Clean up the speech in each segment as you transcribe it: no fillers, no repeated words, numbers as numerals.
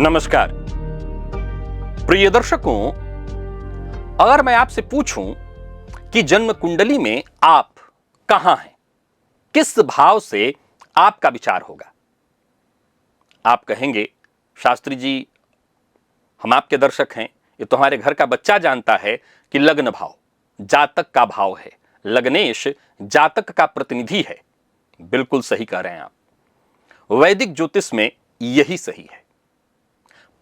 नमस्कार प्रिय दर्शकों, अगर मैं आपसे पूछूं कि जन्म कुंडली में आप कहां हैं, किस भाव से आपका विचार होगा? आप कहेंगे, शास्त्री जी हम आपके दर्शक हैं, ये तो हमारे घर का बच्चा जानता है कि लग्न भाव जातक का भाव है, लग्नेश जातक का प्रतिनिधि है। बिल्कुल सही कह रहे हैं आप, वैदिक ज्योतिष में यही सही है।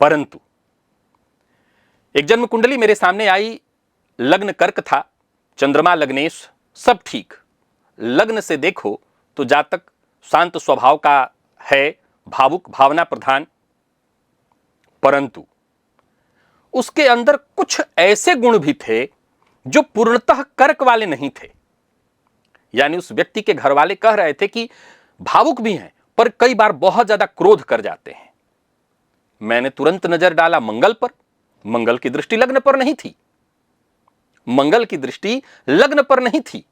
परंतु एक जन्म कुंडली मेरे सामने आई, लग्न कर्क था, चंद्रमा लग्नेश, सब ठीक। लग्न से देखो तो जातक शांत स्वभाव का है, भावुक भावना प्रधान, परंतु उसके अंदर कुछ ऐसे गुण भी थे जो पूर्णतः कर्क वाले नहीं थे। यानी उस व्यक्ति के घर वाले कह रहे थे कि भावुक भी हैं पर कई बार बहुत ज्यादा क्रोध कर जाते हैं। मैंने तुरंत नजर डाला मंगल पर, मंगल की दृष्टि लग्न पर नहीं थी, मंगल की दृष्टि लग्न पर नहीं थी।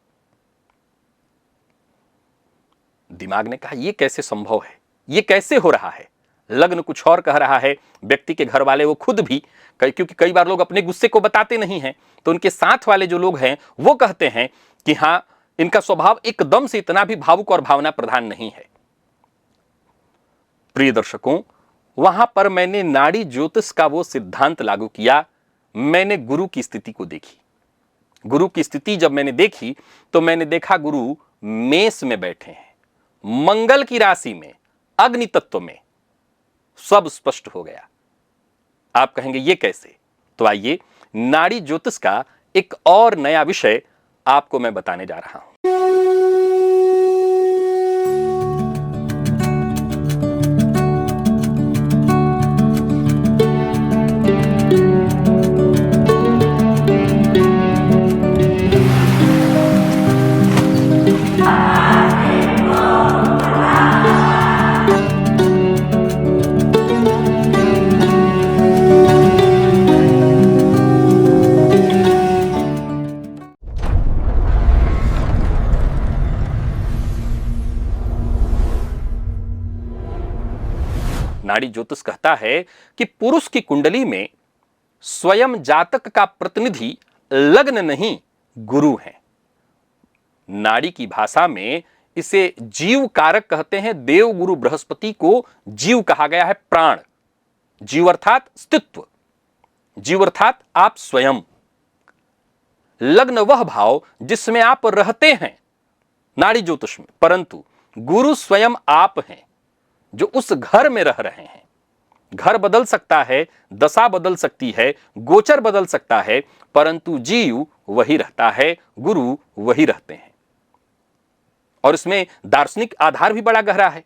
दिमाग ने कहा यह कैसे संभव है, यह कैसे हो रहा है? लग्न कुछ और कह रहा है, व्यक्ति के घर वाले वो खुद भी, क्योंकि कई बार लोग अपने गुस्से को बताते नहीं हैं, तो उनके साथ वाले जो लोग हैं वो कहते हैं कि हां, इनका स्वभाव एकदम से इतना भी भावुक और भावना प्रधान नहीं है। प्रिय दर्शकों, वहां पर मैंने नाड़ी ज्योतिष का वो सिद्धांत लागू किया। मैंने गुरु की स्थिति को देखी। गुरु की स्थिति जब मैंने देखी तो मैंने देखा गुरु मेष में बैठे हैं, मंगल की राशि में, अग्नि तत्व में। सब स्पष्ट हो गया। आप कहेंगे ये कैसे? तो आइए, नाड़ी ज्योतिष का एक और नया विषय आपको मैं बताने जा रहा हूं। नाड़ी ज्योतिष कहता है कि पुरुष की कुंडली में स्वयं जातक का प्रतिनिधि लग्न नहीं गुरु है। नाड़ी की भाषा में इसे जीव कारक कहते हैं। देव गुरु बृहस्पति को जीव कहा गया है, प्राण। जीव अर्थात अस्तित्व, जीव अर्थात आप स्वयं। लग्न वह भाव जिसमें आप रहते हैं नाड़ी ज्योतिष में, परंतु गुरु स्वयं आप हैं जो उस घर में रह रहे हैं। घर बदल सकता है, दशा बदल सकती है, गोचर बदल सकता है, परंतु जीव वही रहता है, गुरु वही रहते हैं। और इसमें दार्शनिक आधार भी बड़ा गहरा है।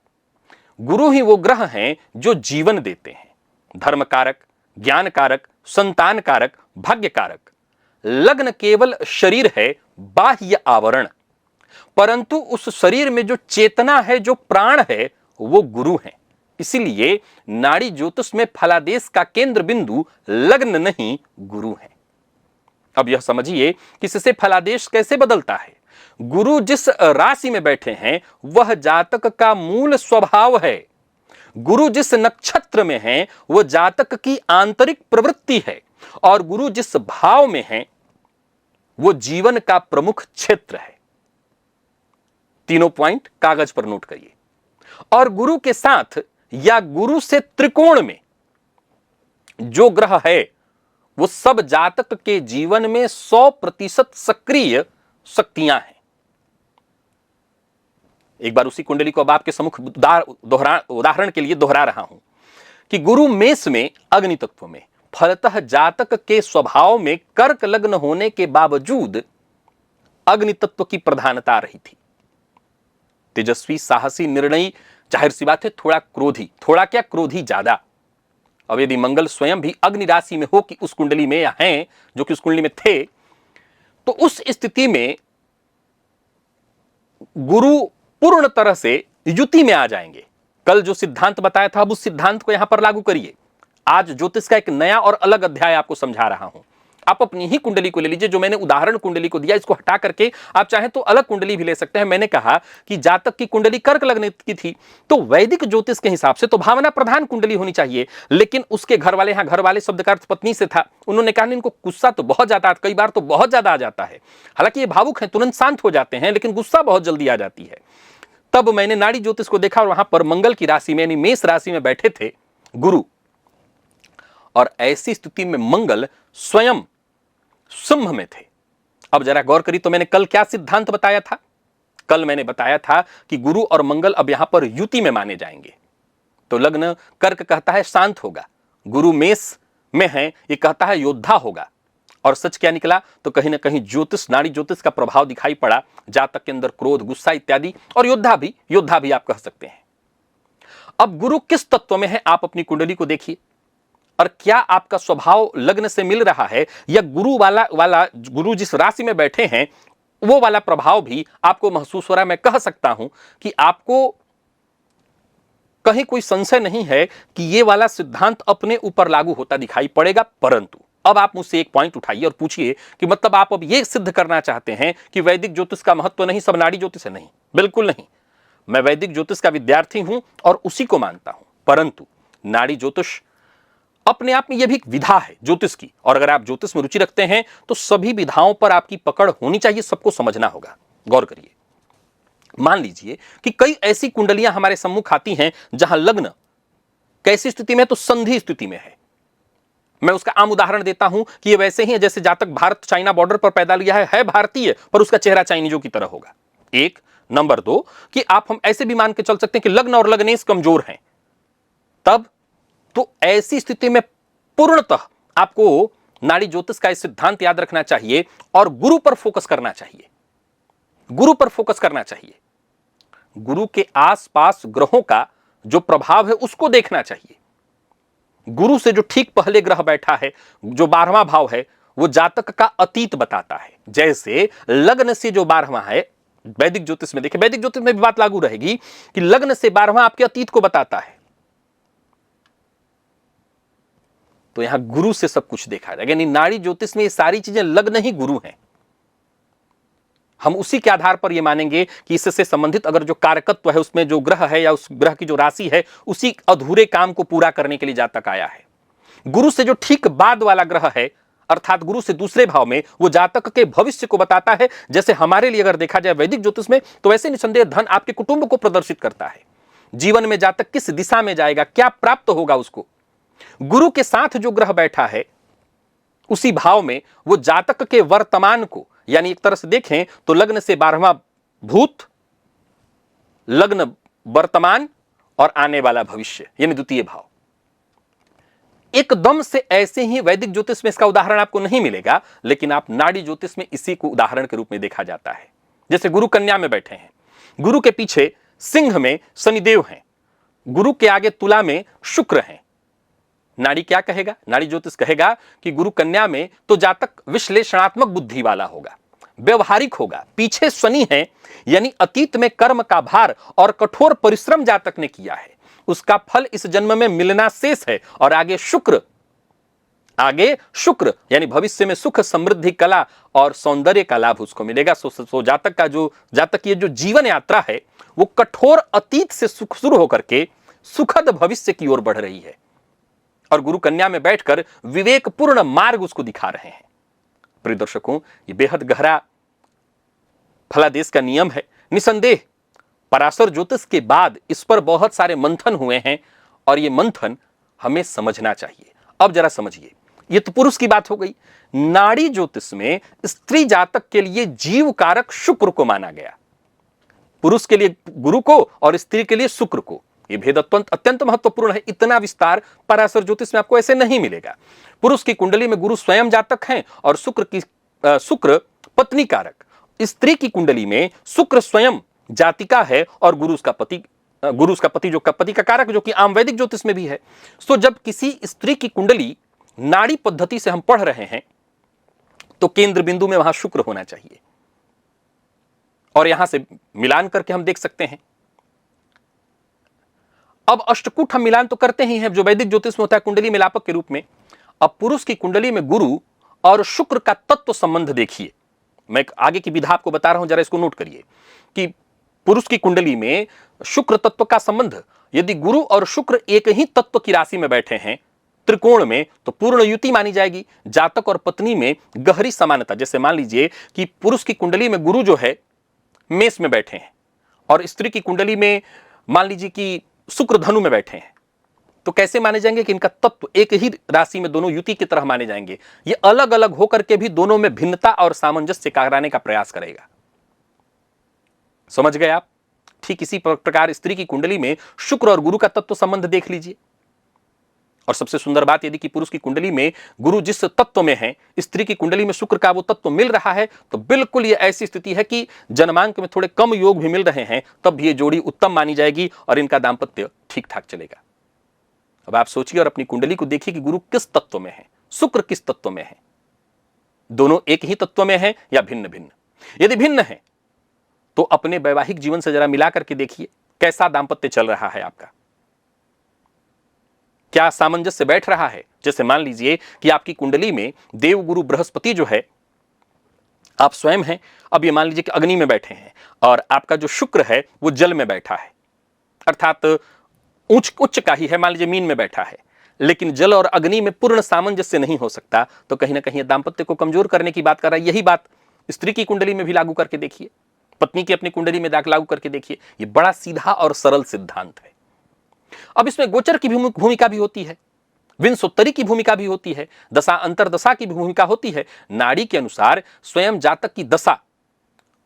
गुरु ही वो ग्रह हैं जो जीवन देते हैं, धर्म कारक, ज्ञान कारक, संतान कारक, भाग्य कारक। लग्न केवल शरीर है, बाह्य आवरण, परंतु उस शरीर में जो चेतना है, जो प्राण है, वो गुरु हैं। इसीलिए नाड़ी ज्योतिष में फलादेश का केंद्र बिंदु लग्न नहीं गुरु है। अब यह समझिए कि इससे फलादेश कैसे बदलता है। गुरु जिस राशि में बैठे हैं वह जातक का मूल स्वभाव है। गुरु जिस नक्षत्र में है वह जातक की आंतरिक प्रवृत्ति है, और गुरु जिस भाव में है वो जीवन का प्रमुख क्षेत्र है। तीनों पॉइंट कागज पर नोट करिए। और गुरु के साथ या गुरु से त्रिकोण में जो ग्रह है वो सब जातक के जीवन में 100% सक्रिय शक्तियां हैं। एक बार उसी कुंडली को अब आपके सम्मुख उदाहरण के लिए दोहरा रहा हूं कि गुरु मेष में, अग्नि तत्व में, फलतः जातक के स्वभाव में कर्क लग्न होने के बावजूद अग्नि तत्व की प्रधानता रही थी। तेजस्वी, साहसी, निर्णयी, जाहिर सी बात है थोड़ा क्रोधी, थोड़ा क्या क्रोधी ज्यादा। अब यदि मंगल स्वयं भी अग्नि राशि में हो कि उस कुंडली में या हैं जो कि उस कुंडली में थे, तो उस स्थिति में गुरु पूर्ण तरह से युति में आ जाएंगे। कल जो सिद्धांत बताया था अब उस सिद्धांत को यहां पर लागू करिए। आज ज्योतिष का एक नया और अलग अध्याय आपको समझा रहा हूं। आप अपनी ही कुंडली को ले लीजिए, जो मैंने उदाहरण कुंडली को दिया, इसको हटा करके आप चाहें तो अलग कुंडली भी ले सकते हैं। मैंने कहा कि जातक की कुंडली कर्क लग्न की थी, तो वैदिक ज्योतिष के हिसाब से तो भावना प्रधान कुंडली होनी चाहिए, लेकिन उसके घर वाले, यहां घर वाले शब्द का अर्थ पत्नी से था, उन्होंने कहा इनको गुस्सा तो बहुत ज्यादा, कई बार तो बहुत ज्यादा आ जाता है, हालांकि ये भावुक हैं, तुरंत शांत हो जाते हैं, लेकिन गुस्सा बहुत जल्दी आ जाती है। तब मैंने नाड़ी ज्योतिष को देखा और वहां पर मंगल की राशि में यानी मेष राशि में बैठे थे गुरु, और ऐसी स्थिति में मंगल स्वयं सिंह में थे। अब जरा गौर करिए, तो मैंने कल क्या सिद्धांत बताया था? कल मैंने बताया था कि गुरु और मंगल अब यहां पर युति में माने जाएंगे। तो लग्न कर्क कहता है शांत होगा, गुरु मेष में है, ये कहता है योद्धा होगा। और सच क्या निकला? तो कहीं ना कहीं ज्योतिष, नाड़ी ज्योतिष का प्रभाव दिखाई पड़ा, जातक के अंदर क्रोध, गुस्सा इत्यादि, और योद्धा भी आप कह सकते हैं। अब गुरु किस तत्व में है, आप अपनी कुंडली को देखिए, और क्या आपका स्वभाव लग्न से मिल रहा है, या गुरु वाला गुरु जिस राशि में बैठे हैं वो वाला प्रभाव भी आपको महसूस हो रहा है। मैं कह सकता हूं कि आपको कहीं कोई संशय नहीं है कि ये वाला सिद्धांत अपने ऊपर लागू होता दिखाई पड़ेगा। परंतु अब आप मुझसे एक पॉइंट उठाइए और पूछिए कि मतलब आप अब ये सिद्ध करना चाहते हैं कि वैदिक ज्योतिष का महत्व नहीं, सब नाड़ी ज्योतिष है? नहीं, बिल्कुल नहीं। मैं वैदिक ज्योतिष का विद्यार्थी हूं और उसी को मानता हूं, परंतु नाड़ी ज्योतिष अपने आप में यह भी एक विधा है ज्योतिष की, और अगर आप ज्योतिष में रुचि रखते हैं तो सभी विधाओं पर आपकी पकड़ होनी चाहिए, सबको समझना होगा। गौर करिए, मान लीजिए कि कई ऐसी कुंडलियां हमारे सम्मुख आती हैं जहां लग्न कैसी स्थिति में, तो संधि स्थिति में है। मैं उसका आम उदाहरण देता हूं कि ये वैसे ही है जैसे जातक भारत चाइना बॉर्डर पर पैदा लिया है भारतीय, पर उसका चेहरा चाइनीजों की तरह होगा। एक नंबर दो कि हम ऐसे भी मान के चल सकते हैं कि लग्न और लग्नेश कमजोर हैं, तब तो ऐसी स्थिति में पूर्णतः आपको नाड़ी ज्योतिष का सिद्धांत याद रखना चाहिए और गुरु पर फोकस करना चाहिए। गुरु पर फोकस करना चाहिए, गुरु के आसपास ग्रहों का जो प्रभाव है उसको देखना चाहिए। गुरु से जो ठीक पहले ग्रह बैठा है, जो 12वां भाव है, वो जातक का अतीत बताता है। जैसे लग्न से जो 12वां है, वैदिक ज्योतिष में देखिए, वैदिक ज्योतिष में भी बात लागू रहेगी कि लग्न से 12वां आपके अतीत को बताता है। तो यहां गुरु से सब कुछ देखा जाएगा, यानी नाड़ी ज्योतिष में ये सारी चीजें लग्न ही गुरु हैं। हम उसी के आधार पर यह मानेंगे कि इससे संबंधित अगर जो कारकत्व है उसमें जो ग्रह है या उस ग्रह की जो राशि है, उसी अधूरे काम को पूरा करने के लिए जातक आया है। गुरु से जो ठीक बाद वाला ग्रह है, अर्थात गुरु से दूसरे भाव में, वो जातक के भविष्य को बताता है। जैसे हमारे लिए अगर देखा जाए वैदिक ज्योतिष में, तो वैसे निसंदेह धन आपके कुटुंब को प्रदर्शित करता है। जीवन में जातक किस दिशा में जाएगा, क्या प्राप्त होगा उसको। गुरु के साथ जो ग्रह बैठा है उसी भाव में, वो जातक के वर्तमान को, यानी एक तरह से देखें तो लग्न से 12वां भूत, लग्न वर्तमान और आने वाला भविष्य, यानी द्वितीय भाव। एकदम से ऐसे ही वैदिक ज्योतिष में इसका उदाहरण आपको नहीं मिलेगा, लेकिन आप नाड़ी ज्योतिष में इसी को उदाहरण के रूप में देखा जाता है। जैसे गुरु कन्या में बैठे हैं, गुरु के पीछे सिंह में शनिदेव हैं, गुरु के आगे तुला में शुक्र हैं। नाड़ी क्या कहेगा? नाड़ी ज्योतिष कहेगा कि गुरु कन्या में तो जातक विश्लेषणात्मक बुद्धि वाला होगा, व्यवहारिक होगा। पीछे शनि है, यानी अतीत में कर्म का भार और कठोर परिश्रम जातक ने किया है, उसका फल इस जन्म में मिलना शेष है। और आगे शुक्र यानी भविष्य में सुख, समृद्धि, कला और सौंदर्य का लाभ उसको मिलेगा। सो जातक की जो जीवन यात्रा है वो कठोर अतीत से सुख शुरू होकर के सुखद भविष्य की ओर बढ़ रही है, और गुरु कन्या में बैठकर विवेकपूर्ण मार्ग उसको दिखा रहे हैं। प्रिय दर्शकों, ये बेहद गहरा फलादेश का नियम है। निसंदेह पराशर ज्योतिष के बाद इस पर बहुत सारे मंथन हुए हैं, और ये मंथन हमें समझना चाहिए। अब जरा समझिए, ये तो पुरुष की बात हो गई। नाड़ी ज्योतिष में स्त्री जातक के लिए जीव कारक शुक्र को माना गया, पुरुष के लिए गुरु को और स्त्री के लिए शुक्र को। ये भेद अत्यंत महत्वपूर्ण है। इतना विस्तार पराशर ज्योतिष में आपको ऐसे नहीं मिलेगा। पुरुष की कुंडली में गुरु स्वयं जातक हैं और शुक्र पत्नी कारक। स्त्री की कुंडली में शुक्र स्वयं जातिका है और गुरु उसका पति जो पति का कारक, जो कि आम वैदिक ज्योतिष में भी है। तो जब किसी स्त्री की कुंडली नाड़ी पद्धति से हम पढ़ रहे हैं तो केंद्र बिंदु में वहां शुक्र होना चाहिए, और यहां से मिलान करके हम देख सकते हैं। अब अष्टकूट हम मिलान तो करते ही हैं जो वैदिक ज्योतिष में होता है कुंडली मिलापक के रूप में। अब पुरुष की कुंडली में गुरु और शुक्र का तत्व संबंध देखिए। मैं आगे की विधा आपको बता रहा हूं, जरा इसको नोट करिए कि पुरुष की कुंडली में शुक्र तत्व का संबंध, यदि गुरु और शुक्र एक ही तत्व की राशि में बैठे हैं त्रिकोण में, तो पूर्ण युति मानी जाएगी। जातक और पत्नी में गहरी समानता, जैसे मान लीजिए कि पुरुष की कुंडली में गुरु जो है मेष में बैठे हैं और स्त्री की कुंडली में मान लीजिए कि शुक्र धनु में बैठे हैं, तो कैसे माने जाएंगे कि इनका तत्व एक ही राशि में दोनों युति की तरह माने जाएंगे। ये अलग अलग होकर के भी दोनों में भिन्नता और सामंजस्य कराने का प्रयास करेगा। समझ गए आप? ठीक इसी प्रकार स्त्री की कुंडली में शुक्र और गुरु का तत्व संबंध देख लीजिए। और सबसे सुंदर बात, यदि कि पुरुष की कुंडली में गुरु जिस तत्व में है, स्त्री की कुंडली में शुक्र का वो तत्व मिल रहा है, तो बिल्कुल ये ऐसी स्थिति है कि जन्मांक में थोड़े कम योग भी मिल रहे हैं, तब भी ये जोड़ी उत्तम मानी जाएगी और इनका दांपत्य ठीक ठाक चलेगा। अब आप सोचिए और अपनी कुंडली को देखिए कि गुरु किस तत्व में है, शुक्र किस तत्व में है, दोनों एक ही तत्व में है या भिन्न भिन्न। यदि भिन्न है तो अपने वैवाहिक जीवन से जरा मिला करके देखिए कैसा दांपत्य चल रहा है आपका, क्या सामंजस्य बैठ रहा है। जैसे मान लीजिए कि आपकी कुंडली में देवगुरु बृहस्पति जो है, आप स्वयं हैं, अब ये मान लीजिए कि अग्नि में बैठे हैं और आपका जो शुक्र है वो जल में बैठा है, अर्थात उच्च का ही है, मान लीजिए मीन में बैठा है, लेकिन जल और अग्नि में पूर्ण सामंजस्य नहीं हो सकता, तो कहीं ना कहीं दांपत्य को कमजोर करने की बात कर रहा है। यही बात स्त्री की कुंडली में भी लागू करके देखिए, पत्नी की अपनी कुंडली में लागू करके देखिए। ये बड़ा सीधा और सरल सिद्धांत है। अब इसमें गोचर की भूमिका भी होती है, विंशोत्तरी की भूमिका भी होती है, दशा अंतरदशा की भूमिका होती है। नाड़ी के अनुसार स्वयं जातक की दशा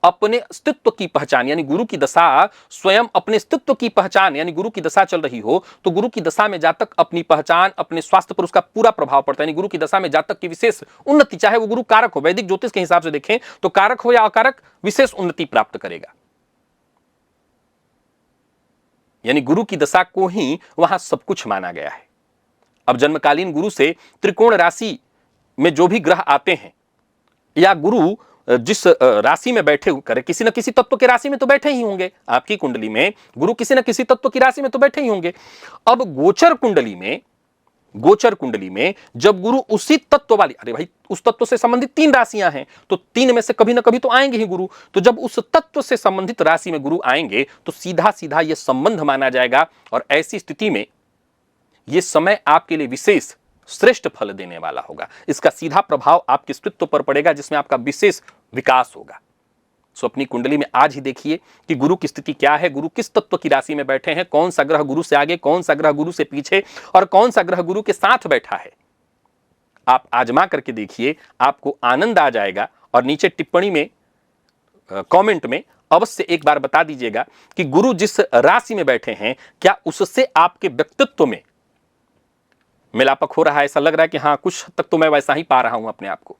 अपने अस्तित्व की पहचान, यानी गुरु की दशा स्वयं अपने अस्तित्व की पहचान, यानी गुरु की दशा चल रही हो तो गुरु की दशा में जातक अपनी पहचान, अपने स्वास्थ्य पर उसका पूरा प्रभाव पड़ता है। यानी गुरु की दशा में जातक की विशेष उन्नति, चाहे वो गुरु कारक हो, वैदिक ज्योतिष के हिसाब से देखें तो कारक हो या अकारक, विशेष उन्नति प्राप्त करेगा। यानी गुरु की दशा को ही वहां सब कुछ माना गया है। अब जन्मकालीन गुरु से त्रिकोण राशि में जो भी ग्रह आते हैं, या गुरु जिस राशि में बैठे करे, किसी न किसी तत्व की राशि में तो बैठे ही होंगे। आपकी कुंडली में गुरु किसी न किसी तत्व की राशि में तो बैठे ही होंगे। अब गोचर कुंडली में जब गुरु उसी तत्व वाली, अरे भाई उस तत्व से संबंधित 3 राशियां हैं, तो 3 में से कभी ना कभी तो आएंगे ही गुरु। तो जब उस तत्व से संबंधित राशि में गुरु आएंगे तो सीधा सीधा यह संबंध माना जाएगा, और ऐसी स्थिति में यह समय आपके लिए विशेष श्रेष्ठ फल देने वाला होगा। इसका सीधा प्रभाव आपके अस्तित्व पर पड़ेगा, जिसमें आपका विशेष विकास होगा। सो अपनी कुंडली में आज ही देखिए कि गुरु की स्थिति क्या है, गुरु किस तत्व की राशि में बैठे हैं, कौन सा ग्रह गुरु से आगे, कौन सा ग्रह गुरु से पीछे, और कौन सा ग्रह गुरु के साथ बैठा है। आप आजमा करके देखिए, आपको आनंद आ जाएगा। और नीचे टिप्पणी में, कमेंट में अवश्य एक बार बता दीजिएगा कि गुरु जिस राशि में बैठे हैं, क्या उससे आपके व्यक्तित्व में मिलापक हो रहा है। ऐसा लग रहा है कि हाँ, कुछ हद तक तो मैं वैसा ही पा रहा हूं अपने आप को।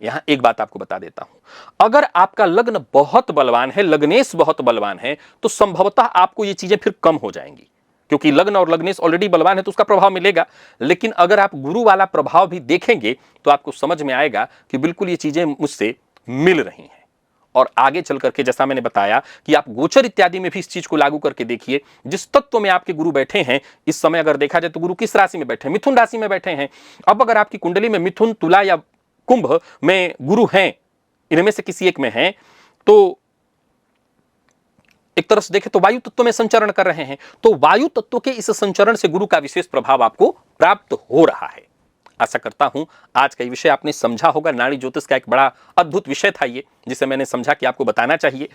यहां एक बात आपको बता देता हूं, अगर आपका लग्न बहुत बलवान है, लग्नेश बहुत बलवान है, तो संभवतः आपको ये चीजें फिर कम हो जाएंगी, क्योंकि लग्न और लग्नेश ऑलरेडी बलवान है तो उसका प्रभाव मिलेगा। लेकिन अगर आप गुरु वाला प्रभाव भी देखेंगे तो आपको समझ में आएगा कि बिल्कुल ये चीजें मुझसे मिल रही हैं। और आगे चल करके जैसा मैंने बताया कि आप गोचर इत्यादि में भी इस चीज को लागू करके देखिए। जिस तत्व में आपके गुरु बैठे हैं, इस समय अगर देखा जाए तो गुरु किस राशि में बैठे हैं, मिथुन राशि में बैठे हैं। अब अगर आपकी कुंडली में मिथुन, तुला या कुंभ में गुरु हैं, इनमें से किसी एक में हैं, तो एक तरह से देखें तो वायु तत्व में संचरण कर रहे हैं, तो वायु तत्व के इस संचरण से गुरु का विशेष प्रभाव आपको प्राप्त हो रहा है। आशा करता हूं आज का ये विषय आपने समझा होगा। नाड़ी ज्योतिष का एक बड़ा अद्भुत विषय था ये, जिसे मैंने समझा कि आपको बताना चाहिए।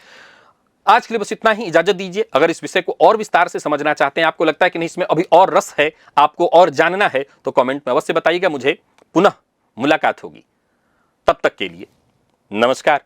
आज के लिए बस इतना ही, इजाजत दीजिए। अगर इस विषय को और विस्तार से समझना चाहते हैं, आपको लगता है कि नहीं इसमें अभी और रस है, आपको और जानना है, तो कमेंट में अवश्य बताइएगा। मुझे पुनः मुलाकात होगी, तब तक के लिए नमस्कार।